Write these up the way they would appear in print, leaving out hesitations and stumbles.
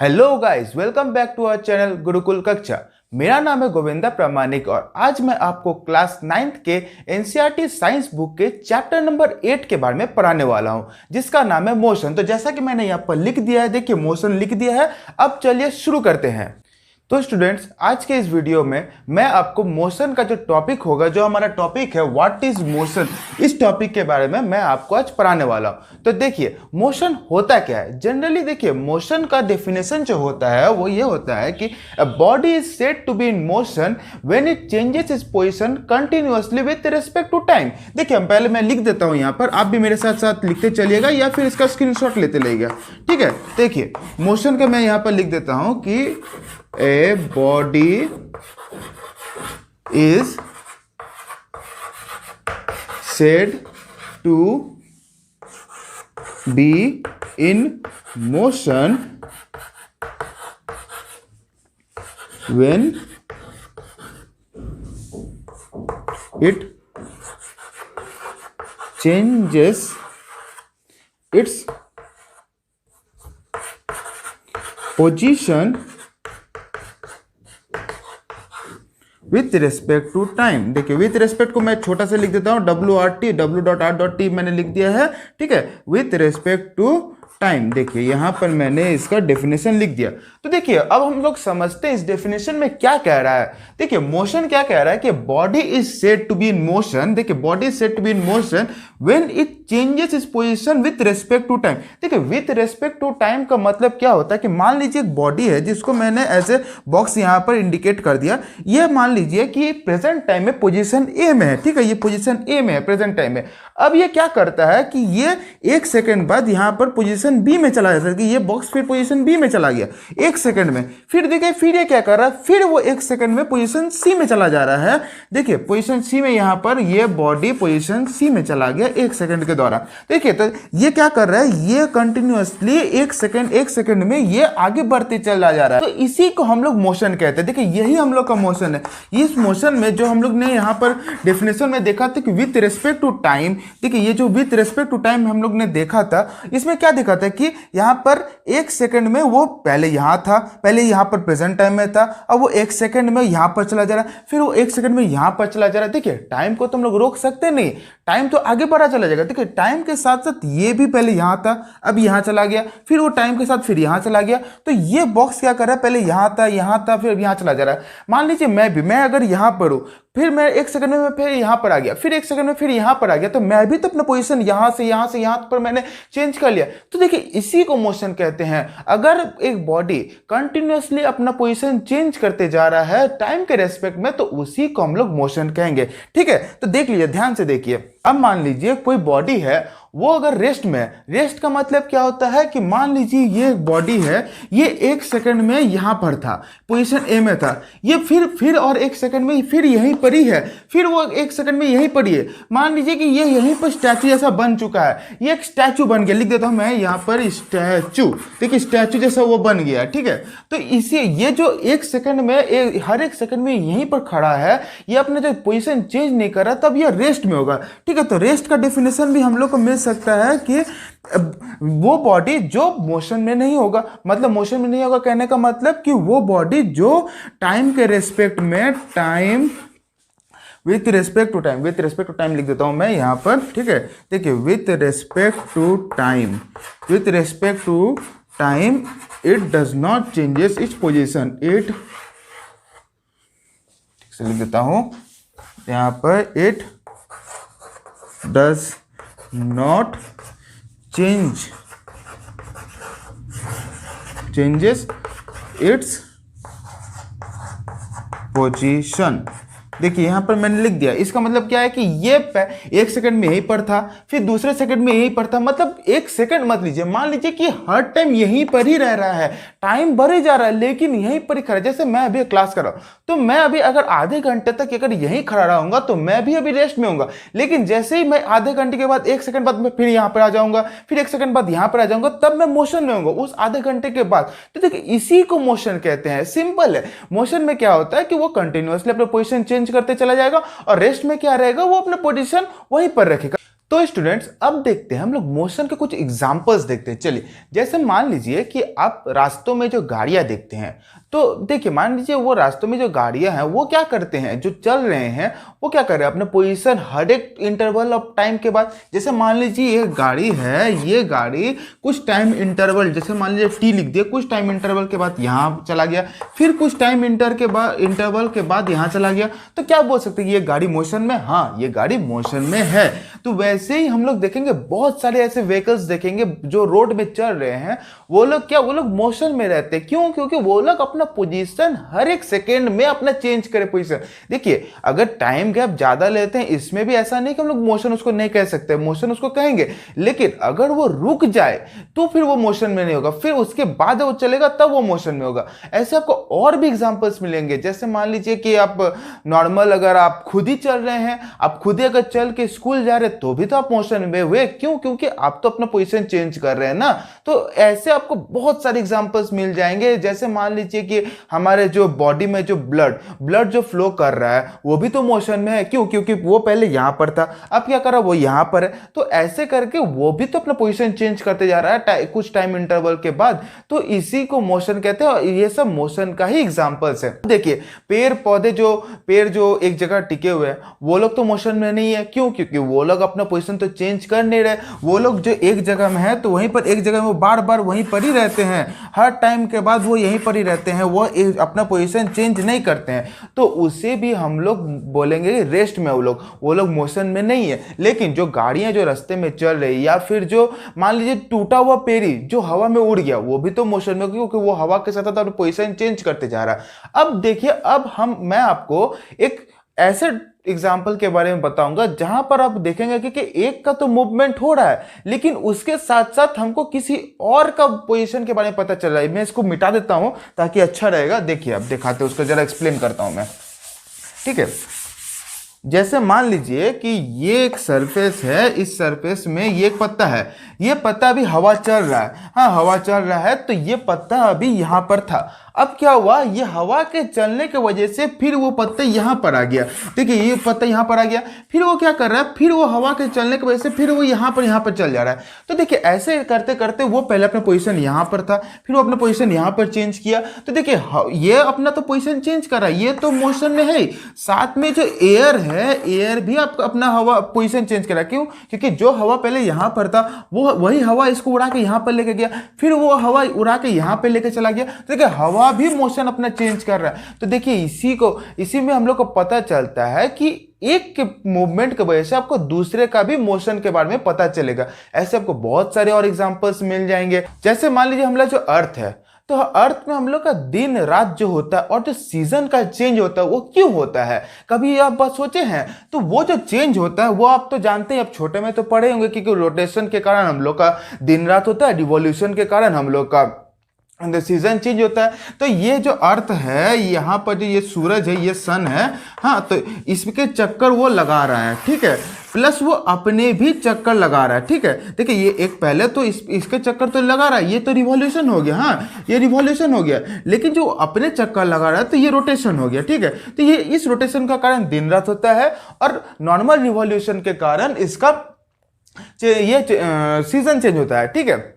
Hello guys, welcome back to our channel Gurukul कक्षा। मेरा नाम है गोविंदा प्रामाणिक और आज मैं आपको क्लास 9th के एनसीईआरटी साइंस बुक के चैप्टर नंबर 8 के बारे में पढ़ाने वाला हूं, जिसका नाम है मोशन। तो जैसा कि मैंने यहाँ पर लिख दिया है, देखिए मोशन लिख दिया है। अब चलिए शुरू करते हैं। तो स्टूडेंट्स, आज के इस वीडियो में मैं आपको मोशन का जो टॉपिक होगा, जो हमारा टॉपिक है व्हाट इज मोशन, इस टॉपिक के बारे में मैं आपको आज पढ़ाने वाला हूं। तो देखिए मोशन होता क्या है। जनरली देखिए मोशन का डेफिनेशन जो होता है वो ये होता है कि a body is said to be in motion when it changes its position continuously with respect to time. देखिए हम पहले मैं लिख देता हूं यहाँ पर, आप भी मेरे साथ साथ लिखते चलिएगा या फिर इसका स्क्रीनशॉट लेते रहिएगा। ठीक है, देखिए मोशन का मैं यहाँ पर लिख देता हूं कि a body is said to be in motion when it changes its position with respect to time. देखिए विथ रेस्पेक्ट को मैं छोटा सा लिख देता हूं, w.r.t मैंने लिख दिया है। ठीक है, विथ रेस्पेक्ट टू टाइम। देखिए यहां पर मैंने इसका डेफिनेशन लिख दिया। तो देखिए अब हम लोग समझते हैं इस डेफिनेशन में क्या कह रहा है। देखिए मोशन क्या कह रहा है कि body is said to be in motion. देखिए body is said to be in motion when it changes its position with respect to time. देखिए विथ रेस्पेक्ट टू टाइम का मतलब क्या होता है कि मान लीजिए एक बॉडी है जिसको मैंने ऐसे बॉक्स यहां पर इंडिकेट कर दिया। ये मान लीजिए कि प्रेजेंट टाइम में पोजीशन ए में है। ठीक है, ये पोजीशन ए में है प्रेजेंट टाइम में। अब ये क्या करता है कि ये एक सेकंड बाद यहां पर पोजीशन बी में चला जाता है कि ये बॉक्स फिर पोजीशन बी में चला गया एक सेकंड में। फिर देखिए फिर ये क्या कर रहा है, फिर वो एक सेकंड में पोजीशन सी में चला जा रहा है। देखिए पोजीशन सी में यहां पर ये बॉडी पोजीशन सी में चला गया एक सेकंड के द्वारा। देखिए तो ये क्या कर रहा है, ये कंटिन्यूअसली एक सेकंड में ये आगे बढ़ते चला जा रहा है। तो इसी को हम लोग मोशन कहते हैं। देखिए यही हम लोग का मोशन है। इस मोशन में जो हम लोग ने यहां पर डेफिनेशन में देखा था कि विथ रेस्पेक्ट टू टाइम, देखिए ये जो विथ रेस्पेक्ट टू टाइम हम लोग ने देखा था, इसमें क्या देखा था कि यहां पर एक सेकंड में वो पहले यहां था, पहले यहां पर प्रेजेंट टाइम में था, अब वो एक सेकंड में यहां पर चला जा रहा है, फिर वो एक सेकंड में यहां पर चला जा रहा है। देखिए टाइम को तो हम लोग रोक सकते नहीं, टाइम तो आगे बढ़ा चला जाएगा। देखिए टाइम के साथ साथ ये भी पहले यहां था, अब यहां चला गया, फिर वो टाइम के साथ फिर यहां चला गया। तो ये बॉक्स क्या कर रहा है, पहले यहां था फिर यहां चला जा रहा है। मान लीजिए मैं अगर यहां पर हूं, फिर मैं एक सेकंड में फिर यहां पर आ गया, फिर एक सेकंड में फिर यहां पर आ गया, तो मैं भी तो अपना पोजीशन यहां से यहां पर मैंने चेंज कर लिया। तो देखिए इसी को मोशन कहते हैं। अगर एक बॉडी कंटिन्यूअसली अपना पोजीशन चेंज करते जा रहा है टाइम के रेस्पेक्ट में, तो उसी को हम लोग मोशन कहेंगे। ठीक है, तो देख लीजिए, ध्यान से देखिए। अब मान लीजिए कोई बॉडी है, वो अगर रेस्ट में है। रेस्ट का मतलब क्या होता है कि मान लीजिए ये बॉडी है, ये एक सेकंड में यहां पर था, पोजीशन ए में था, ये फिर और एक सेकंड में फिर यहीं पर ही है, फिर वो एक सेकंड में यहीं पर ही है। मान लीजिए कि ये यहीं पर स्टैचू जैसा बन चुका है, ये एक स्टैचू बन गया। लिख देता हूं मैं यहां पर स्टैचू। देखिए स्टैचू जैसा वो बन गया। ठीक है, तो इसे ये जो एक सेकंड में हर एक सेकंड में यहीं पर खड़ा है, ये अपने जो पोजीशन चेंज नहीं कर रहा, तब ये रेस्ट में होगा। ठीक है, तो रेस्ट का डेफिनेशन भी हम लोग को मिल सकता है कि वो बॉडी जो मोशन में नहीं होगा। मतलब मोशन में नहीं होगा कहने का मतलब कि वो बॉडी जो टाइम के रेस्पेक्ट में, time with respect to time लिख देता हूं मैं यहां पर। ठीक है, देखिए with respect to time it does not changes its position. It ठीक से लिख देता हूं यहां पर, it does not changes its position। देखिए यहां पर मैंने लिख दिया, इसका मतलब क्या है कि ये एक सेकंड में यहीं पर था, फिर दूसरे सेकंड में यहीं पर था। मतलब एक सेकंड मत लीजिए, मान लीजिए कि हर टाइम यहीं पर ही रह रहा है, टाइम बढ़ ही जा रहा है लेकिन यहीं पर ही खड़ा। जैसे मैं अभी क्लास कर रहा हूं, तो मैं अभी अगर आधे घंटे तक अगर यहीं खड़ा रहूंगा तो मैं भी अभी रेस्ट में होऊंगा। लेकिन जैसे ही मैं आधे घंटे के बाद एक सेकंड बाद मैं फिर यहां पर आ जाऊंगा, फिर एक सेकंड बाद यहां पर आ जाऊंगा, तब मैं मोशन में होऊंगा उस आधे घंटे के बाद। तो देखिए इसी को मोशन कहते हैं। सिंपल है। मोशन में क्या होता है कि वो कंटिन्यूअसली अपना पोजीशन चेंज करते चला जाएगा और रेस्ट में क्या रहेगा, वो अपना पोजीशन वहीं पर रखेगा। तो स्टूडेंट्स अब देखते हैं हम लोग मोशन के कुछ एग्जांपल्स देखते हैं। चलिए, जैसे मान लीजिए कि आप रास्तों में जो गाड़ियां देखते हैं, तो देखिए मान लीजिए वो रास्तों में जो गाड़ियां हैं वो क्या करते हैं, जो चल रहे हैं वो क्या कर रहे हैं, अपने पोजीशन हर एक इंटरवल ऑफ टाइम के बाद, जैसे मान लीजिए ये गाड़ी है, ये गाड़ी कुछ टाइम इंटरवल, जैसे मान लीजिए टी लिख दिया, कुछ टाइम इंटरवल के बाद यहाँ चला गया, फिर कुछ टाइम इंटरवल के बाद यहाँ चला गया, तो क्या बोल सकते हैं ये गाड़ी मोशन में? हाँ, ये गाड़ी मोशन में है। तो वैसे ही हम लोग देखेंगे बहुत सारे ऐसे व्हीकल्स देखेंगे जो रोड में चल रहे हैं, वो लोग क्या, वो लोग मोशन में रहते हैं। क्यों? क्योंकि वो लोग अपना पोजीशन हर एक सेकेंड में अपना चेंज करे पोजीशन। देखिए, अगर टाइम गैप ज्यादा लेते हैं, इसमें भी ऐसा नहीं कि हम लोग मोशन उसको नहीं कह सकते, मोशन उसको कहेंगे, लेकिन अगर वो रुक जाए तो फिर वो मोशन में नहीं होगा, फिर उसके बाद वो चलेगा तब वो मोशन में होगा। ऐसे आपको और भी एग्जांपल्स मिलेंगे। जैसे मान लीजिए कि आप नॉर्मल, अगर आप खुद ही चल रहे हैं, आप खुद ही अगर चल के स्कूल जा रहे हैं तो भी तो आप मोशन में हुए। क्यों? क्योंकि आप तो अपना पोजीशन चेंज कर रहे हैं ना। तो ऐसे आपको बहुत सारे एग्जांपल्स मिल जाएंगे। जैसे मान लीजिए कि हमारे जो बॉडी में जो ब्लड जो फ्लो कर रहा है वो भी तो मोशन में है। क्यों? क्योंकि वो पहले यहां पर था, अब क्या कर रहा है, वो यहां पर है। तो ऐसे करके वो भी तो अपना पोजीशन चेंज करते जा रहा है कुछ टाइम इंटरवल के बाद। तो इसी को मोशन कहते हैं और ये सब मोशन का ही एग्जांपल्स है। देखिए, पेड़ जो एक जगह टिके हुए हैं वो लोग तो मोशन में नहीं है। क्यों? क्योंकि वो लोग अपना पोजीशन तो चेंज कर नहीं रहे। वो लोग जो एक जगह में है तो वहीं पर एक जगह में वो बार बार वहीं पर ही रहते हैं, हर टाइम के बाद वो यहीं पर ही रहते हैं, वो अपना पोजीशन चेंज नहीं करते हैं। तो उसे भी हम लोग बोलेंगे रेस्ट में, वो लोग मोशन में नहीं है। लेकिन जो गाड़ियां जो रास्ते में चल रही, या फिर जो मान लीजिए टूटा हुआ पेड़ी जो हवा में उड़ गया, वो भी तो मोशन में, क्योंकि वो हवा के साथ अपना पोजीशन चेंज करते जा रहा है। अब देखिए, अब मैं आपको एक ऐसे एग्जाम्पल के बारे में बताऊंगा जहां पर आप देखेंगे कि एक का तो मूवमेंट हो रहा है, लेकिन उसके साथ साथ हमको किसी और का पोजीशन के बारे में पता चल रहा है। मैं इसको मिटा देता हूं ताकि अच्छा रहेगा। देखिए, अब दिखाते हैं, उसको जरा एक्सप्लेन करता हूं मैं, ठीक है। जैसे मान लीजिए कि ये एक सरफेस है, इस सरफेस में ये एक पत्ता है, ये पत्ता अभी हवा चल रहा है, हाँ हवा चल रहा है, तो ये पत्ता अभी यहां पर था। अब क्या हुआ, ये हवा के चलने की वजह से फिर वो पत्ता यहां पर आ गया। देखिए, ये पत्ता यहां पर आ गया, फिर वो क्या कर रहा है, फिर वो हवा के चलने की वजह से फिर वो यहां पर चल जा रहा है। तो देखिए, ऐसे करते करते वो पहले अपना पोजीशन यहां पर था, फिर वो अपना पोजीशन यहां पर चेंज किया। तो देखिए, ये अपना तो पोजीशन चेंज कर रहा है, ये तो मोशन में है। साथ में जो एयर है, एयर भी आपका अपना हवा पोजीशन चेंज कर रहा है। क्यों? क्योंकि जो हवा पहले यहां पर था, वो वही हवा इसको उड़ा के यहां पर लेके गया, फिर वो हवा उड़ा के यहां पर लेके चला गया। तो देखिए, हवा भी मोशन अपना चेंज कर रहा है। तो देखिए, इसी में हम लोग को पता चलता है कि एक के मूवमेंट की वजह से आपको दूसरे का भी मोशन के बारे में पता चलेगा। ऐसे आपको बहुत सारे और एग्जांपल्स मिल जाएंगे। जैसे मान लीजिए हमारा जो अर्थ है, तो अर्थ में हम लोग का दिन रात जो होता है और जो सीजन का चेंज होता है वो क्यों होता है, कभी आप बात सोचे हैं? तो वो जो चेंज होता है वो आप तो जानते हैं, आप छोटे में तो पढ़े होंगे, क्योंकि रोटेशन के कारण हम लोग का दिन रात होता है, रिवॉल्यूशन के कारण हम लोग का सीजन चेंज होता है। तो ये जो अर्थ है, यहाँ पर जो ये सूरज है, ये सन है, हाँ, तो इसके चक्कर वो लगा रहा है, ठीक है, प्लस वो अपने भी चक्कर लगा रहा है, ठीक है। देखिए, ये एक पहले तो इसके चक्कर तो लगा रहा है, ये तो रिवॉल्यूशन हो गया, हाँ ये रिवॉल्यूशन हो गया, लेकिन जो अपने चक्कर लगा रहा है तो ये रोटेशन हो गया, ठीक है। तो ये इस रोटेशन का कारण दिन रात होता है, और नॉर्मल रिवॉल्यूशन के कारण इसका ये सीजन चेंज होता है, ठीक है।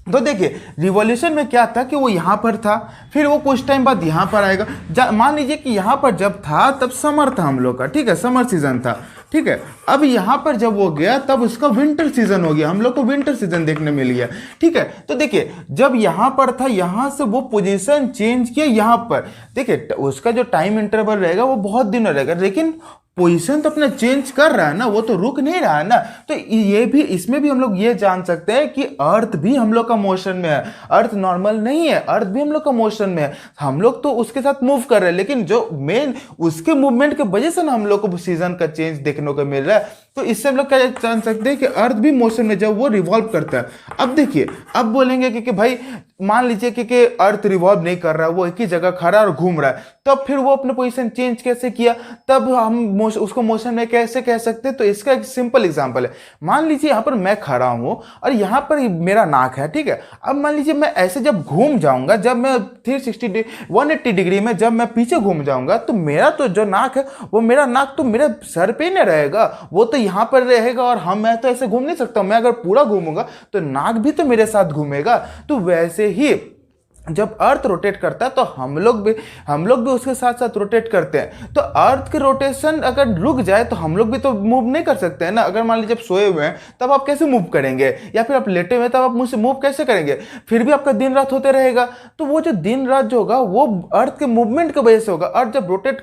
तो देखिए, रिवॉल्यूशन में क्या था कि वो यहाँ पर था, फिर वो कुछ टाइम बाद यहाँ पर आएगा। मान लीजिए कि यहाँ पर जब था तब समर था हम लोग का, ठीक है, समर सीजन था, ठीक है। अब यहाँ पर जब वो गया तब उसका विंटर सीजन हो गया, हम लोग को विंटर सीजन देखने मिल गया, ठीक है। तो देखिए, जब यहाँ पर था, यहाँ से वो पोजीशन चेंज किया यहाँ पर, देखिए उसका जो टाइम इंटरवल रहेगा वो बहुत दिन रहेगा, लेकिन पोजीशन तो अपना चेंज कर रहा है ना, वो तो रुक नहीं रहा है ना। तो ये भी, इसमें भी हम लोग ये जान सकते हैं कि अर्थ भी हम लोग का मोशन में है, अर्थ नॉर्मल नहीं है, अर्थ भी हम लोग का मोशन में है। हम लोग तो उसके साथ मूव कर रहे हैं, लेकिन जो मेन उसके मूवमेंट की वजह से ना हम लोग को सीजन का चेंज देखने को मिल रहा है। तो इससे हम लोग क्या जान सकते हैं कि अर्थ भी मोशन में जब वो रिवॉल्व करता है। अब देखिए, अब बोलेंगे कि भाई मान लीजिए कि अर्थ रिवॉल्व नहीं कर रहा है, वो एक ही जगह खड़ा और घूम रहा है, तब फिर वो अपने पोजीशन चेंज कैसे किया, तब हम उसको मोशन में कैसे कह सकते हैं। तो इसका एक सिंपल एग्जांपल है, मान लीजिए यहाँ पर मैं खड़ा हूँ और यहाँ पर मेरा नाक है, ठीक है। अब मान लीजिए मैं ऐसे जब घूम जाऊंगा, जब मैं 180 डिग्री में जब मैं पीछे घूम जाऊंगा, तो मेरा तो जो नाक है वो मेरा नाक तो मेरे सर पे ही नहीं रहेगा, वो तो यहाँ पर रहेगा। और मैं तो ऐसे घूम नहीं सकता, मैं अगर पूरा घूमूंगा तो नाक भी तो मेरे साथ घूमेगा। तो वैसे ही जब अर्थ रोटेट करता है तो हम लोग भी उसके साथ साथ रोटेट करते हैं। तो अर्थ के रोटेशन अगर रुक जाए तो हम लोग भी तो मूव नहीं कर सकते हैं ना। अगर मान लीजिए आप सोए हुए हैं तब आप कैसे मूव करेंगे, या फिर आप लेटे हुए तब आप मुझसे मूव कैसे करेंगे, फिर भी आपका दिन रात होते रहेगा। तो वो जो दिन रात जो होगा वो अर्थ के मूवमेंट की वजह से होगा। अर्थ जब रोटेट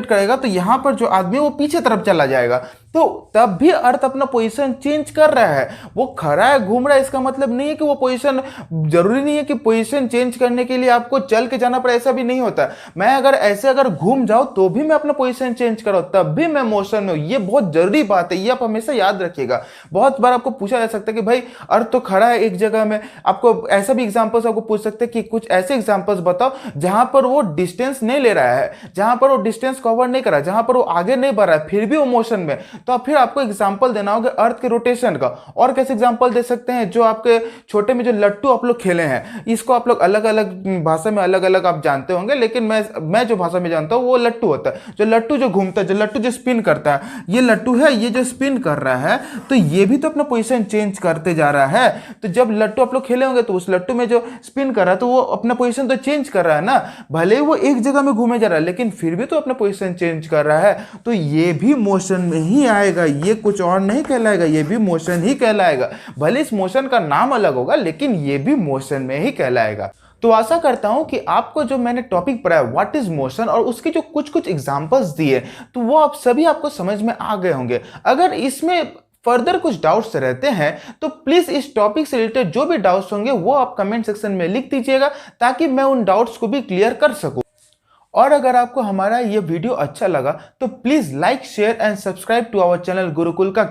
करेगा तो यहाँ पर जो आदमी है वो पीछे तरफ चला जाएगा। तो तब भी अर्थ अपना पोजीशन चेंज कर रहा है, वो खड़ा है घूम रहा है, इसका मतलब नहीं है कि वो पोजीशन, जरूरी नहीं है कि पोजीशन चेंज करने के लिए आपको चल के जाना पड़े, ऐसा भी नहीं होता। मैं अगर घूम जाऊं तो भी मैं अपना पोजीशन चेंज करूं, तब भी मैं मोशन में हूं। ये बहुत जरूरी बात है, ये आप हमेशा याद रखिएगा। बहुत बार आपको पूछा जा सकता है कि भाई अर्थ तो खड़ा है एक जगह में, आपको ऐसा भी एग्जांपल्स आपको पूछ सकते हैं कि कुछ ऐसे एग्जांपल्स बताओ जहां पर वो डिस्टेंस नहीं ले रहा है, जहां पर वो डिस्टेंस कवर नहीं कर रहा है, जहां पर वो आगे नहीं बढ़ रहा है, फिर भी वो मोशन में। तो फिर आपको एग्जांपल देना होगा अर्थ के रोटेशन का। और कैसे एग्जांपल दे सकते हैं, जो आपके छोटे में जो लट्टू आप लोग खेले हैं, इसको आप लोग अलग अलग भाषा में अलग अलग आप जानते होंगे, लेकिन मैं जो भाषा में जानता हूं वो लट्टू होता है। जो लट्टू जो घूमता है, जो लट्टू जो स्पिन करता है, ये लट्टू है, ये जो स्पिन कर रहा है, तो ये भी तो अपना पोजीशन चेंज करते जा रहा है। तो जब लट्टू आप लोग खेले होंगे तो उस लट्टू में जो स्पिन कर रहा है तो वो अपना पोजीशन तो चेंज कर रहा है ना, भले ही वो एक जगह में घूमे जा रहा है लेकिन फिर भी तो अपना पोजीशन चेंज कर रहा है। तो ये भी मोशन में ही आएगा, ये कुछ और नहीं कहलाएगा, ये भी मोशन ही कहलाएगा। भले इस मोशन का नाम अलग होगा लेकिन ये भी मोशन में ही कहलाएगा। तो आशा करता हूं कि आपको जो मैंने टॉपिक पढ़ाया व्हाट इज मोशन और उसके जो कुछ एग्जांपल्स दिए तो वो आप सभी आपको समझ में आ गए होंगे। अगर इसमें फर्दर कुछ डाउट्स रहते हैं तो प्लीज इस टॉपिक से रिलेटेड जो भी डाउट्स होंगे वो आप कमेंट सेक्शन में लिख दीजिएगा, ताकि मैं उन डाउट्स को भी क्लियर कर सकूं। और अगर आपको हमारा ये वीडियो अच्छा लगा तो please like share and subscribe to our channel Gurukul का।